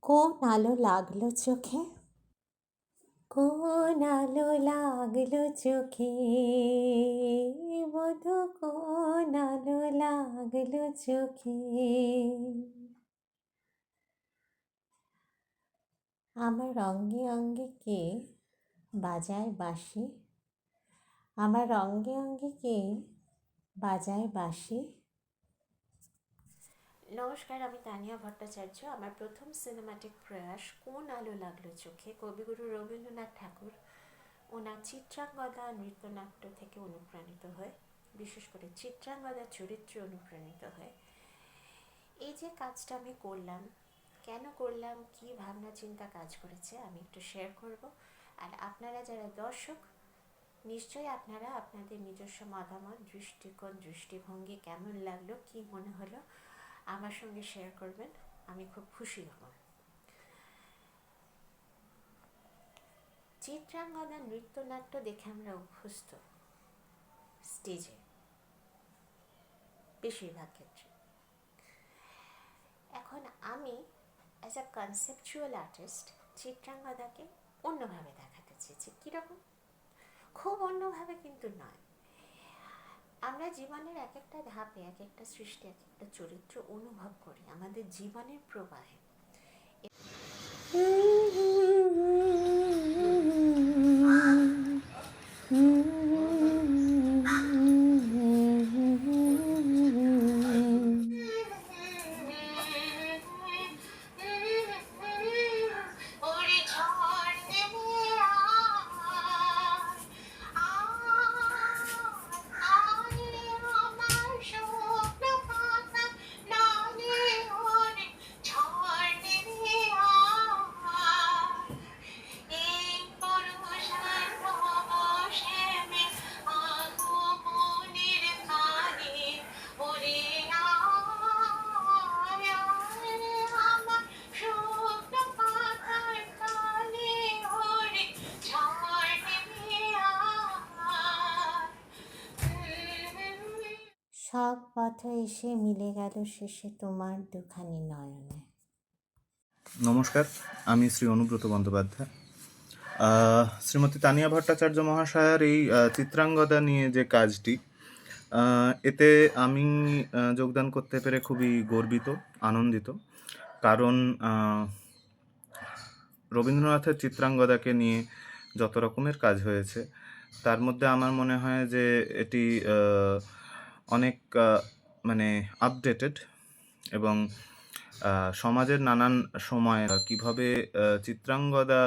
কোন আলো লাগলো চোখে, কোন আলো লাগলো চোখে, বধু কোন আলো লাগলো চোখে। আমার অঙ্গে অঙ্গে কে বাজায় বাঁশি, আমার অঙ্গে অঙ্গে কে বাজায় বাঁশি। নমস্কার, আমি তানিয়া ভট্টাচার্য। আমার প্রথম সিনেমাটিক প্রয়াস কোন আলো লাগলো চোখে কবিগুরু রবীন্দ্রনাথ ঠাকুর ওনার চিত্রাঙ্গদা নৃত্যনাট্য থেকে অনুপ্রাণিত হয়, বিশেষ করে চিত্রাঙ্গদার চরিত্রে অনুপ্রাণিত হয়। এই যে কাজটা আমি করলাম, কেন করলাম, কি ভাবনা চিন্তা কাজ করেছে আমি একটু শেয়ার করব। আর আপনারা যারা দর্শক, নিশ্চয়ই আপনারা আপনাদের নিজস্ব মতামত, দৃষ্টিকোণ, দৃষ্টিভঙ্গি কেমন লাগলো, কি মনে হলো আমার সঙ্গে শেয়ার করবেন, আমি খুব খুশি হব। চিত্রাঙ্গদা নৃত্যনাট্য দেখে আমরা অভ্যস্ত স্টেজে, বেশিরভাগ ক্ষেত্রে। এখন আমি অ্যাজ আ কনসেপচুয়াল আর্টিস্ট চিত্রাঙ্গদাকে অন্যভাবে দেখাতে চেয়েছি। কীরকম? খুব অন্যভাবে কিন্তু নয়। আমরা জীবনের এক একটা ধাপে, এক একটা সৃষ্টি, এক একটা চরিত্র অনুভব করি আমাদের জীবনের প্রবাহে। সব পথ এসে মিলে গেল শেষে তোমার দুখানি নয়নে। নমস্কার, আমি শ্রী অনুব্রত বন্দ্যোপাধ্যায়। শ্রীমতী তানিয়া ভট্টাচার্য মহাশয়ার এই চিত্রাঙ্গদা নিয়ে যে কাজটি, এতে আমি যোগদান করতে পেরে খুবই গর্বিত, আনন্দিত। কারণ রবীন্দ্রনাথের চিত্রাঙ্গদাকে নিয়ে যত রকমের কাজ হয়েছে তার মধ্যে আমার মনে হয় যে এটি অনেক মানে আপডেটেড এবং সমাজের নানান সময় কিভাবে চিত্রাঙ্গদা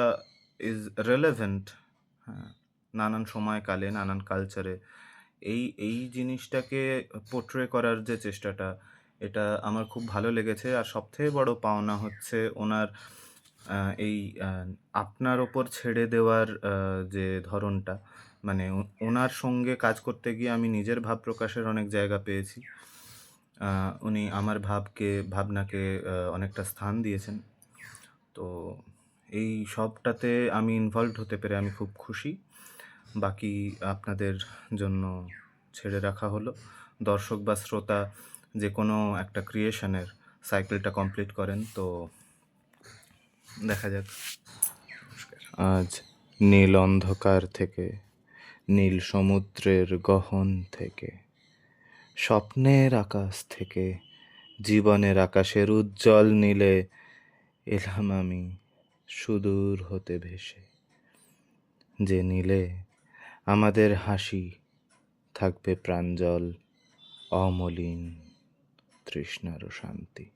ইজ রেলেভেন্ট, হ্যাঁ, নানান সময়কালে, নানান কালচারে এই জিনিসটাকে পোট্রে করার যে চেষ্টাটা, এটা আমার খুব ভালো লেগেছে। আর সবথেকে বড় পাওনা হচ্ছে ওনার এই আপনার ওপর ছেড়ে দেওয়ার যে ধরনটা, মানে ওনার সঙ্গে কাজ করতে গিয়ে আমি নিজের ভাব প্রকাশের অনেক জায়গা পেয়েছি। উনি আমার ভাবনাকে অনেকটা স্থান দিয়েছেন। তো এই সবটাতে আমি ইনভলভড হতে পেরে আমি খুব খুশি। বাকি আপনাদের জন্য ছেড়ে রাখা হলো। দর্শক বা শ্রোতা যে কোনো একটা ক্রিয়েশনের সাইকেলটা কমপ্লিট করেন, তো দেখা যাক। আজ নীল অন্ধকার থেকে, নীল সমুদ্রের গহন থেকে, স্বপ্নের আকাশ থেকে, জীবনের আকাশের উজ্জ্বল নীলে এলাম আমি সুদূর হতে ভেসে, যে নীলে আমাদের হাসি থাকবে প্রাঞ্জল, অমলিন, তৃষ্ণার শান্তি।